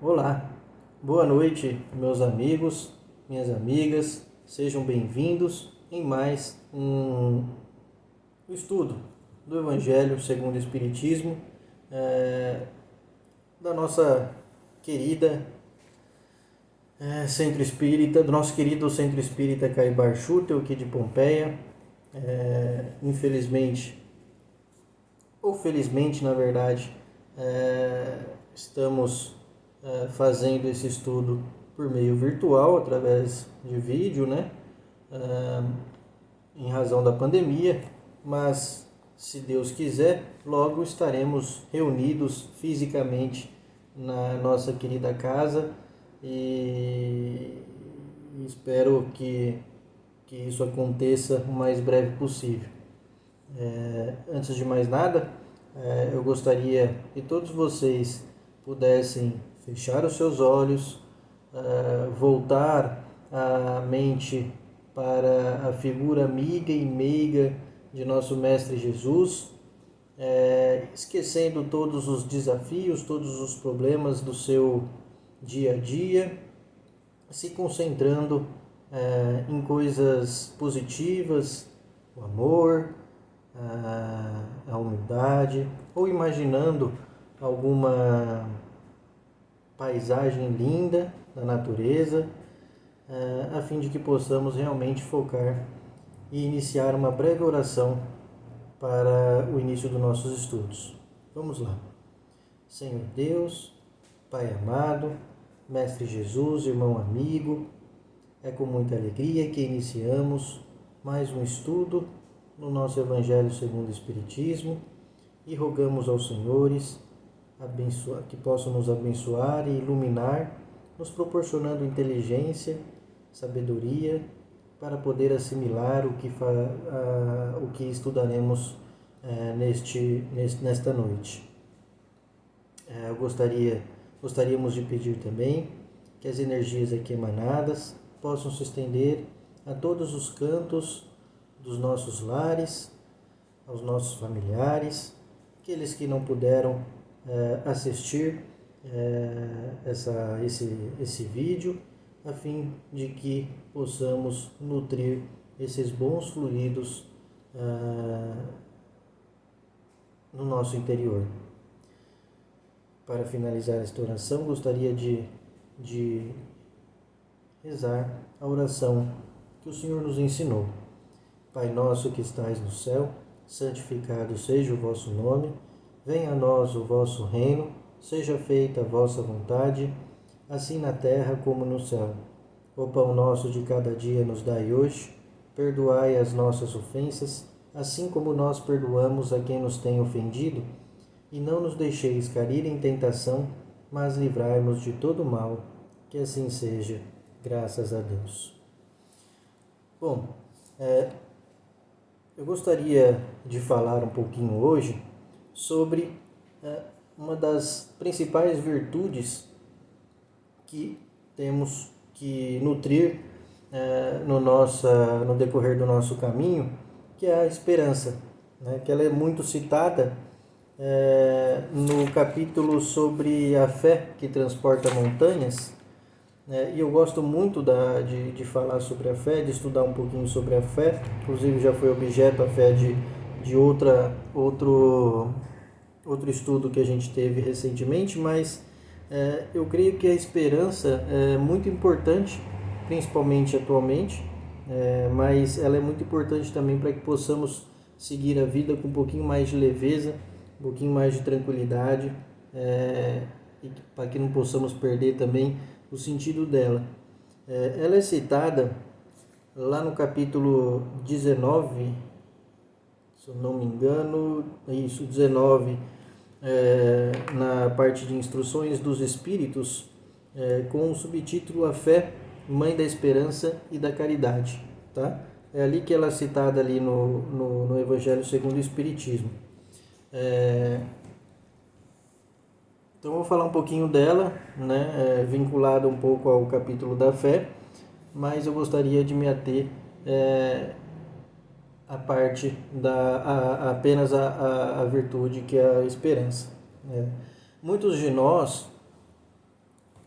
Olá, boa noite, meus amigos, minhas amigas, sejam bem-vindos em mais um estudo do Evangelho segundo o Espiritismo, da nossa querida Centro Espírita, do nosso querido Centro Espírita Caibar Schutel, aqui de Pompeia. Infelizmente, ou felizmente, na verdade, estamos fazendo esse estudo por meio virtual, através de vídeo, né? Em razão da pandemia, mas se Deus quiser, logo estaremos reunidos fisicamente na nossa querida casa e espero que isso aconteça o mais breve possível. Antes de mais nada, eu gostaria que todos vocês pudessem fechar os seus olhos, voltar a mente para a figura amiga e meiga de nosso Mestre Jesus, esquecendo todos os desafios, todos os problemas do seu dia a dia, se concentrando em coisas positivas, o amor, a humildade, ou imaginando alguma paisagem linda da natureza, a fim de que possamos realmente focar e iniciar uma breve oração para o início dos nossos estudos. Vamos lá. Senhor Deus, Pai amado, Mestre Jesus, irmão amigo, é com muita alegria que iniciamos mais um estudo no nosso Evangelho segundo o Espiritismo e rogamos aos Senhores que possam nos abençoar e iluminar, nos proporcionando inteligência, sabedoria, para poder assimilar o que estudaremos nesta noite. Gostaríamos de pedir também que as energias aqui emanadas possam se estender a todos os cantos dos nossos lares, aos nossos familiares, aqueles que não puderam assistir esse vídeo, a fim de que possamos nutrir esses bons fluidos no nosso interior. Para finalizar esta oração, gostaria de rezar a oração que o Senhor nos ensinou. Pai nosso que estais no céu, santificado seja o vosso nome, venha a nós o vosso reino, seja feita a vossa vontade, assim na terra como no céu. O pão nosso de cada dia nos dai hoje, perdoai as nossas ofensas, assim como nós perdoamos a quem nos tem ofendido, e não nos deixeis cair em tentação, mas livrai-nos de todo mal, que assim seja, graças a Deus. Bom, eu gostaria de falar um pouquinho hoje sobre uma das principais virtudes que temos que nutrir no decorrer do nosso caminho, que é a esperança, né? Que ela é muito citada no capítulo sobre a fé que transporta montanhas, e eu gosto muito de falar sobre a fé, de estudar um pouquinho sobre a fé, inclusive já foi objeto a fé de outro estudo que a gente teve recentemente, mas eu creio que a esperança é muito importante, principalmente atualmente, mas ela é muito importante também para que possamos seguir a vida com um pouquinho mais de leveza, um pouquinho mais de tranquilidade, e para que não possamos perder também o sentido dela. Ela é citada lá no capítulo 19, se eu não me engano, 19, na parte de instruções dos Espíritos, com o subtítulo A Fé, Mãe da Esperança e da Caridade. Tá? É ali que ela é citada ali no Evangelho segundo o Espiritismo. Então eu vou falar um pouquinho dela, né, vinculada um pouco ao capítulo da fé, mas eu gostaria de me ater a parte apenas a virtude que é a esperança. Muitos de nós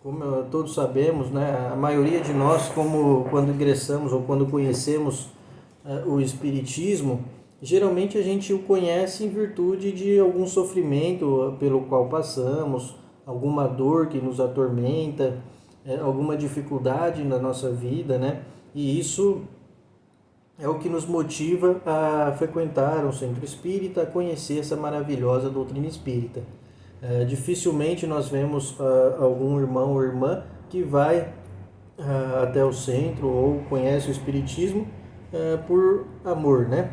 como todos sabemos, né, a maioria de nós, quando ingressamos ou quando conhecemos o Espiritismo, geralmente a gente o conhece em virtude de algum sofrimento pelo qual passamos, alguma dor que nos atormenta, alguma dificuldade na nossa vida, né? E isso é o que nos motiva a frequentar um centro espírita, a conhecer essa maravilhosa doutrina espírita. Dificilmente nós vemos algum irmão ou irmã que vai até o centro ou conhece o espiritismo por amor, né?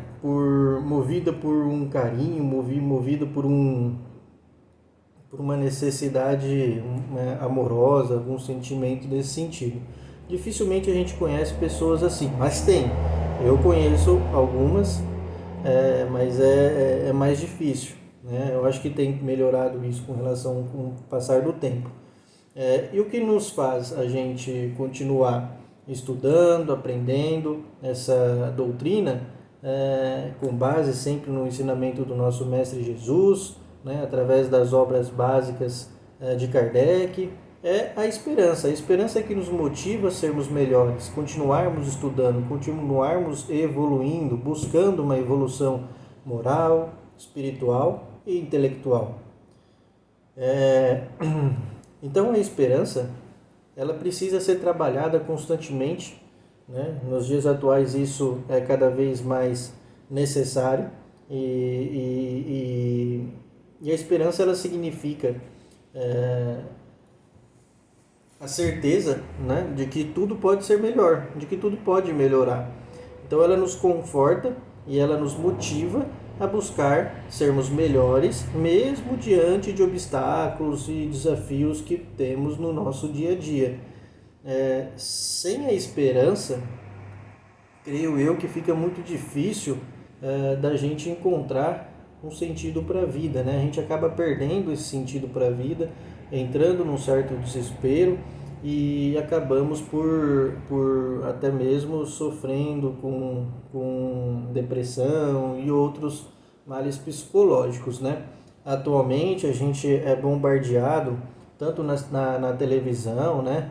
Movida por um carinho, movida por uma necessidade amorosa, algum sentimento desse sentido. Dificilmente a gente conhece pessoas assim, mas tem. Eu conheço algumas, mas é mais difícil, né? Eu acho que tem melhorado isso com relação com o passar do tempo. E o que nos faz a gente continuar estudando, aprendendo essa doutrina, com base sempre no ensinamento do nosso Mestre Jesus, né, através das obras básicas de Kardec, é a esperança. A esperança é que nos motiva a sermos melhores, continuarmos estudando, continuarmos evoluindo, buscando uma evolução moral, espiritual e intelectual. Então a esperança, ela precisa ser trabalhada constantemente, né? Nos dias atuais isso é cada vez mais necessário e a esperança ela significa a certeza, né, de que tudo pode ser melhor, de que tudo pode melhorar. Então ela nos conforta e ela nos motiva a buscar sermos melhores, mesmo diante de obstáculos e desafios que temos no nosso dia a dia. Sem a esperança, creio eu que fica muito difícil da gente encontrar um sentido para a vida, né? A gente acaba perdendo esse sentido para a vida, entrando num certo desespero e acabamos por até mesmo sofrendo com depressão e outros males psicológicos, né? Atualmente a gente é bombardeado tanto na televisão, né?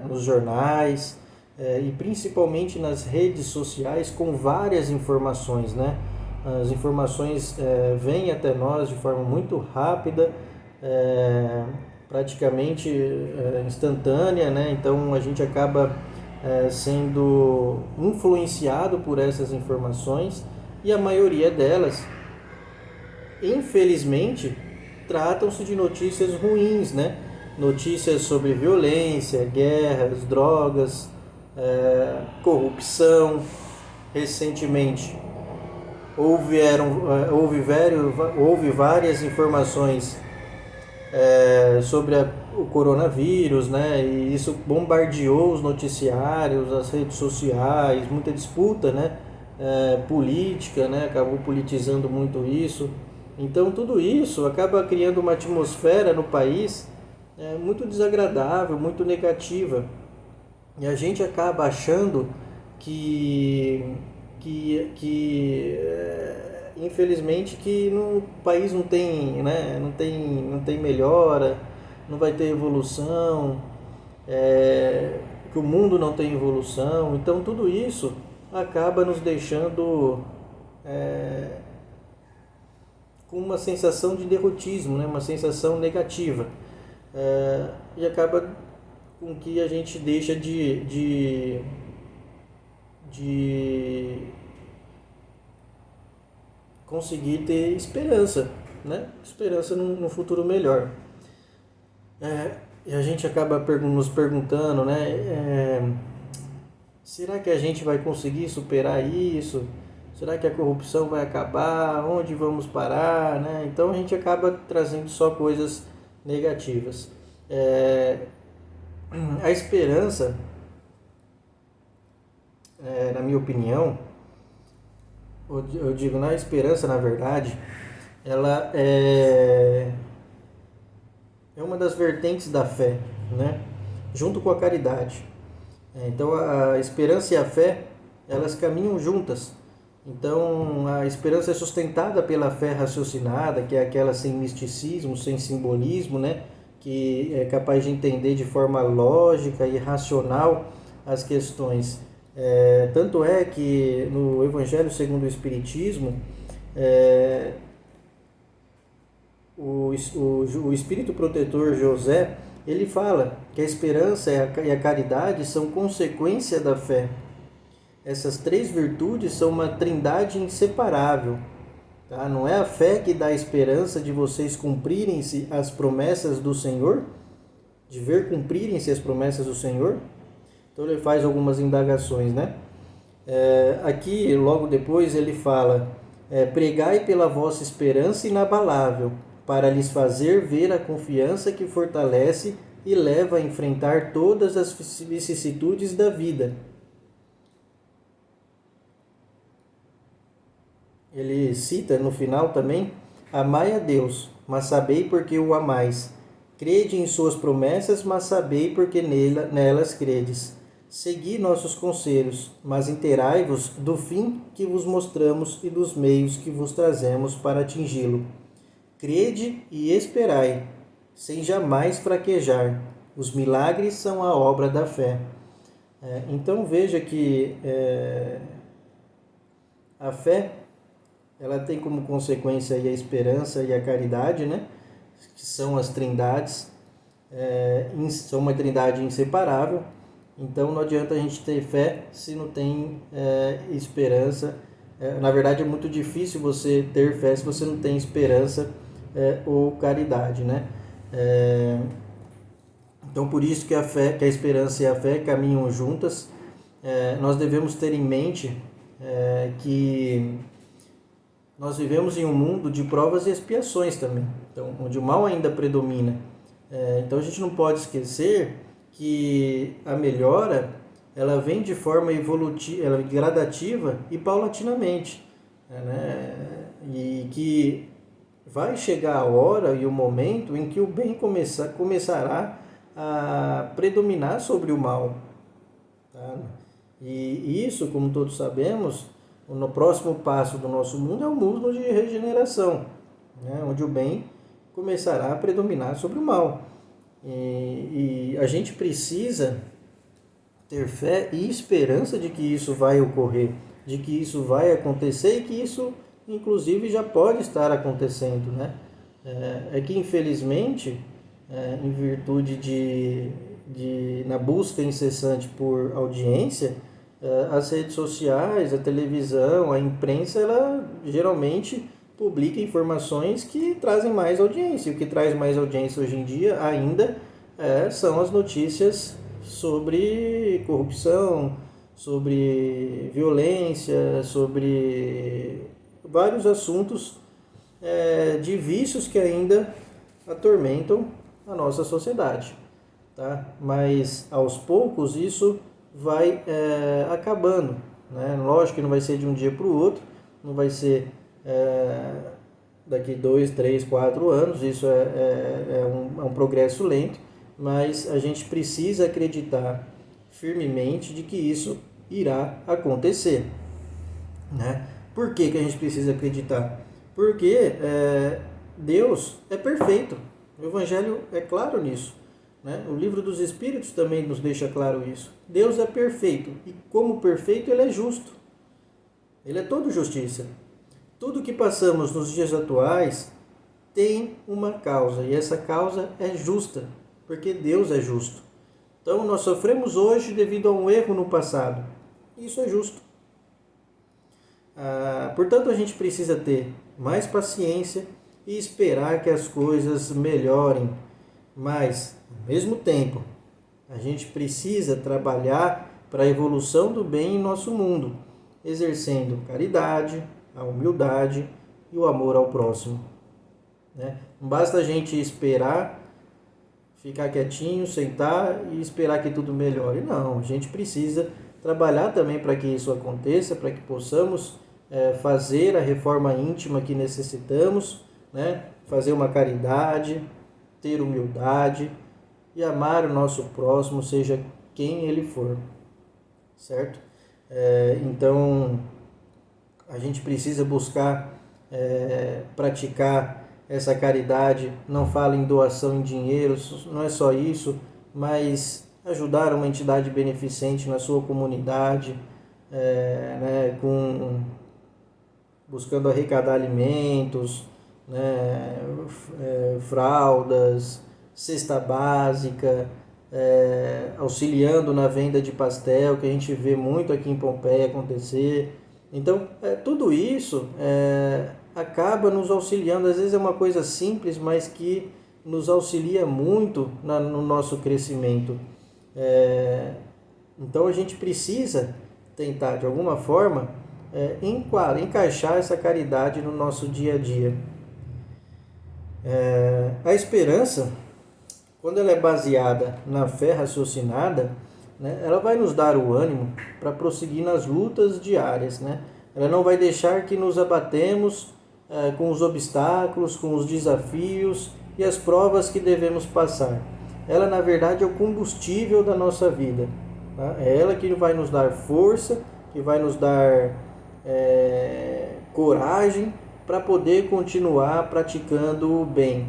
Nos jornais e principalmente nas redes sociais com várias informações, né? As informações vêm até nós de forma muito rápida, praticamente instantânea, né? Então a gente acaba sendo influenciado por essas informações e a maioria delas, infelizmente, tratam-se de notícias ruins, né? Notícias sobre violência, guerras, drogas, corrupção. Recentemente houve várias informações sobre o coronavírus, né? E isso bombardeou os noticiários, as redes sociais, muita disputa, né? Política, né? Acabou politizando muito isso. Então tudo isso acaba criando uma atmosfera no país muito desagradável, muito negativa. E a gente acaba achando que infelizmente que no país não tem, né, não tem melhora, não vai ter evolução, que o mundo não tem evolução. Então tudo isso acaba nos deixando com uma sensação de derrotismo, né, uma sensação negativa, e acaba com que a gente deixa de conseguir ter esperança, né? Esperança num futuro melhor. E a gente acaba nos perguntando, né? Será que a gente vai conseguir superar isso? Será que a corrupção vai acabar? Onde vamos parar, né? Então a gente acaba trazendo só coisas negativas. A esperança, na minha opinião, eu digo, na esperança, na verdade, ela é uma das vertentes da fé, né? Junto com a caridade. Então a esperança e a fé, elas caminham juntas. Então a esperança é sustentada pela fé raciocinada, que é aquela sem misticismo, sem simbolismo, né? que é capaz de entender de forma lógica e racional as questões. Tanto é que no Evangelho segundo o Espiritismo, o Espírito Protetor José, ele fala que a esperança e a caridade são consequência da fé. Essas três virtudes são uma trindade inseparável. Tá? Não é a fé que dá a esperança de vocês cumprirem-se as promessas do Senhor? De ver cumprirem-se as promessas do Senhor? Então ele faz algumas indagações, né? Aqui, logo depois, ele fala: pregai pela vossa esperança inabalável, para lhes fazer ver a confiança que fortalece e leva a enfrentar todas as vicissitudes da vida. Ele cita no final também: amai a Deus, mas sabei porque o amais. Crede em suas promessas, mas sabei porque nelas credes. Segui nossos conselhos, mas inteirai-vos do fim que vos mostramos e dos meios que vos trazemos para atingi-lo. Crede e esperai, sem jamais fraquejar. Os milagres são a obra da fé. Então veja que a fé, ela tem como consequência aí a esperança e a caridade, né? Que são as trindades, são uma trindade inseparável. Então não adianta a gente ter fé se não tem esperança. Na verdade é muito difícil você ter fé se você não tem esperança ou caridade, né? Então por isso que a fé, que a esperança e a fé caminham juntas. Nós devemos ter em mente que nós vivemos em um mundo de provas e expiações também, então, onde o mal ainda predomina. Então a gente não pode esquecer que a melhora, ela vem de forma evolutiva, ela é gradativa e paulatinamente, né? E que vai chegar a hora e o momento em que o bem começará a predominar sobre o mal. Tá? E isso, como todos sabemos, no próximo passo do nosso mundo é o mundo de regeneração, né? Onde o bem começará a predominar sobre o mal. E a gente precisa ter fé e esperança de que isso vai ocorrer, de que isso vai acontecer e que isso, inclusive, já pode estar acontecendo, né? Que, infelizmente, em virtude na busca incessante por audiência, as redes sociais, a televisão, a imprensa, ela geralmente publica informações que trazem mais audiência. O que traz mais audiência hoje em dia ainda são as notícias sobre corrupção, sobre violência, sobre vários assuntos de vícios que ainda atormentam a nossa sociedade. Tá? Mas aos poucos isso vai acabando, né? Lógico que não vai ser de um dia para o outro, não vai ser daqui 2, 3, 4 anos, isso é um progresso lento, mas a gente precisa acreditar firmemente de que isso irá acontecer, né? Por que a gente precisa acreditar? Porque Deus é perfeito, o Evangelho é claro nisso. Né? O livro dos Espíritos também nos deixa claro isso. Deus é perfeito e, como perfeito, Ele é justo. Ele é todo justiça. Tudo que passamos nos dias atuais tem uma causa, e essa causa é justa, porque Deus é justo. Então, nós sofremos hoje devido a um erro no passado. Isso é justo. Portanto, a gente precisa ter mais paciência e esperar que as coisas melhorem. Mas, ao mesmo tempo, a gente precisa trabalhar para a evolução do bem em nosso mundo, exercendo caridade, a humildade e o amor ao próximo. Né? Não basta a gente esperar, ficar quietinho, sentar e esperar que tudo melhore. Não, a gente precisa trabalhar também para que isso aconteça, para que possamos fazer a reforma íntima que necessitamos, né? Fazer uma caridade, ter humildade e amar o nosso próximo, seja quem ele for, certo? Então, a gente precisa buscar praticar essa caridade não fala em doação em dinheiro, não é só isso, mas ajudar uma entidade beneficente na sua comunidade, buscando arrecadar alimentos, né, fraldas, cesta básica, auxiliando na venda de pastel, que a gente vê muito aqui em Pompeia acontecer. Então, tudo isso acaba nos auxiliando. Às vezes é uma coisa simples, mas que nos auxilia muito no nosso crescimento. Então, a gente precisa tentar, de alguma forma, encaixar essa caridade no nosso dia a dia. A esperança, quando ela é baseada na fé raciocinada, né, ela vai nos dar o ânimo para prosseguir nas lutas diárias. Né? Ela não vai deixar que nos abatemos com os obstáculos, com os desafios e as provas que devemos passar. Ela, na verdade, é o combustível da nossa vida. Tá? É ela que vai nos dar força, que vai nos dar coragem para poder continuar praticando o bem.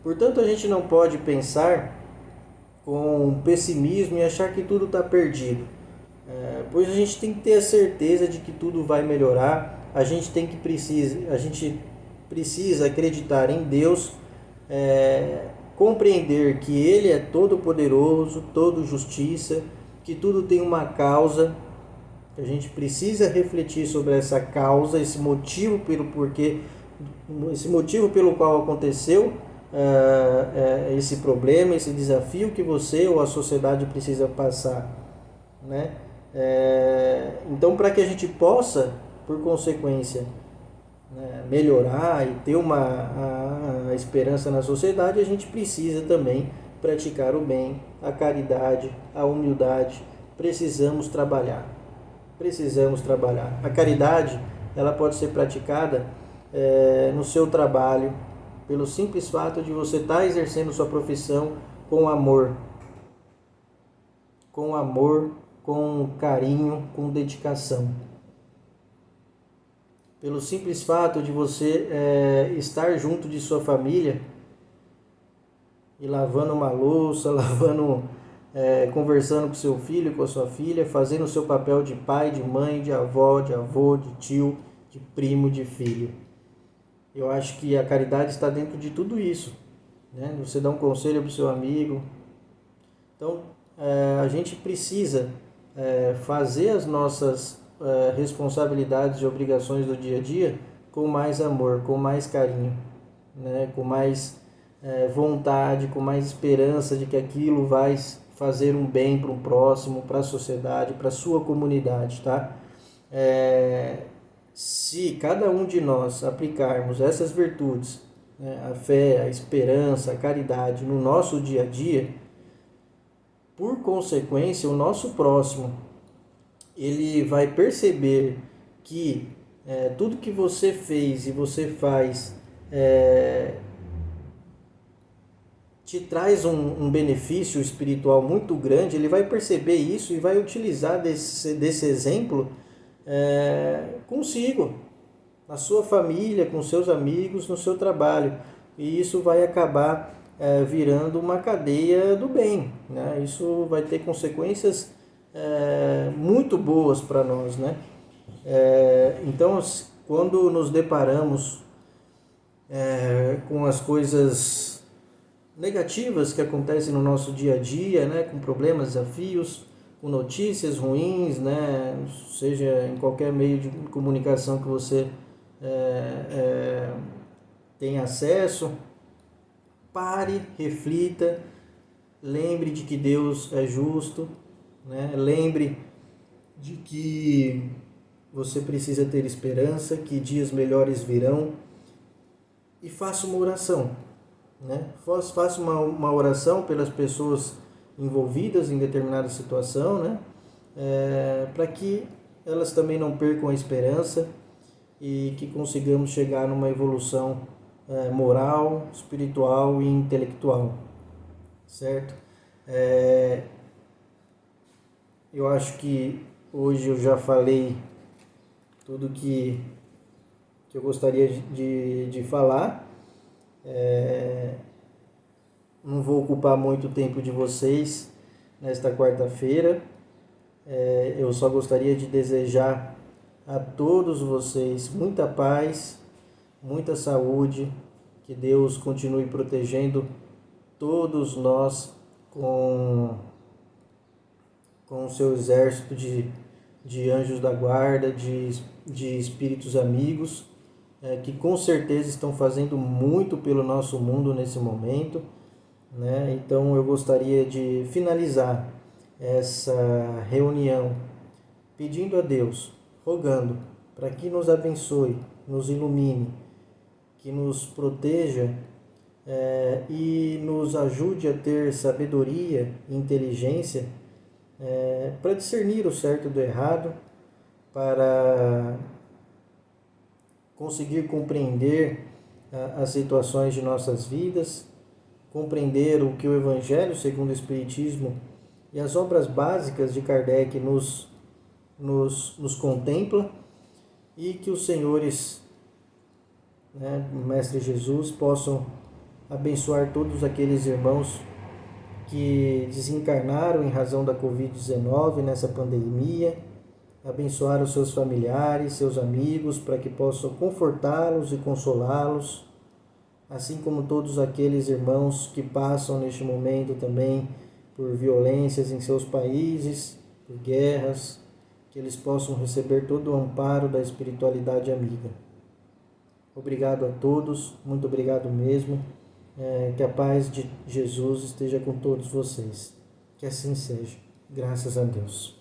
Portanto, a gente não pode pensar com pessimismo e achar que tudo está perdido, pois a gente tem que ter a certeza de que tudo vai melhorar. A gente precisa acreditar em Deus, compreender que Ele é todo poderoso, todo justiça, que tudo tem uma causa. A gente precisa refletir sobre essa causa, esse motivo pelo qual aconteceu esse problema, esse desafio que você ou a sociedade precisa passar, né? Então, para que a gente possa, por consequência, melhorar e ter a esperança na sociedade, a gente precisa também praticar o bem, a caridade, a humildade. Precisamos trabalhar. A caridade, ela pode ser praticada no seu trabalho, pelo simples fato de você estar exercendo sua profissão com amor, com carinho, com dedicação. Pelo simples fato de você estar junto de sua família e lavando uma louça, conversando com seu filho, com a sua filha, fazendo o seu papel de pai, de mãe, de avó, de avô, de tio, de primo, de filho. Eu acho que a caridade está dentro de tudo isso, né? Você dá um conselho para o seu amigo. Então, a gente precisa fazer as nossas responsabilidades e obrigações do dia a dia com mais amor, com mais carinho, né? Com mais vontade, com mais esperança de que aquilo vai fazer um bem para o próximo, para a sociedade, para a sua comunidade, tá? Se cada um de nós aplicarmos essas virtudes, né, a fé, a esperança, a caridade no nosso dia a dia, por consequência, o nosso próximo, ele vai perceber que tudo que você fez e você faz te traz um benefício espiritual muito grande. Ele vai perceber isso e vai utilizar desse exemplo consigo, na sua família, com seus amigos, no seu trabalho. E isso vai acabar virando uma cadeia do bem, né? Isso vai ter consequências muito boas para nós, né? Então, quando nos deparamos com as coisas negativas que acontecem no nosso dia a dia, né? Com problemas, desafios, com notícias ruins, né? Seja em qualquer meio de comunicação que você tem acesso, pare, reflita, lembre de que Deus é justo, né? Lembre de que você precisa ter esperança, que dias melhores virão, e faça uma oração, né? Faça uma oração pelas pessoas envolvidas em determinada situação, né? Para que elas também não percam a esperança e que consigamos chegar numa evolução moral, espiritual e intelectual, certo? Eu acho que hoje eu já falei tudo que eu gostaria de falar. Não vou ocupar muito tempo de vocês nesta quarta-feira. Eu só gostaria de desejar a todos vocês muita paz, muita saúde, que Deus continue protegendo todos nós com o seu exército de anjos da guarda, de espíritos amigos, que com certeza estão fazendo muito pelo nosso mundo nesse momento, né? Então eu gostaria de finalizar essa reunião pedindo a Deus, rogando para que nos abençoe, nos ilumine, que nos proteja e nos ajude a ter sabedoria e inteligência para discernir o certo do errado, para conseguir compreender as situações de nossas vidas, compreender o que o Evangelho segundo o Espiritismo e as obras básicas de Kardec nos contempla, e que os senhores, o Mestre Jesus, possam abençoar todos aqueles irmãos que desencarnaram em razão da Covid-19 nessa pandemia, abençoar os seus familiares, seus amigos, para que possam confortá-los e consolá-los, assim como todos aqueles irmãos que passam neste momento também por violências em seus países, por guerras, que eles possam receber todo o amparo da espiritualidade amiga. Obrigado a todos, muito obrigado mesmo. Que a paz de Jesus esteja com todos vocês. Que assim seja. Graças a Deus.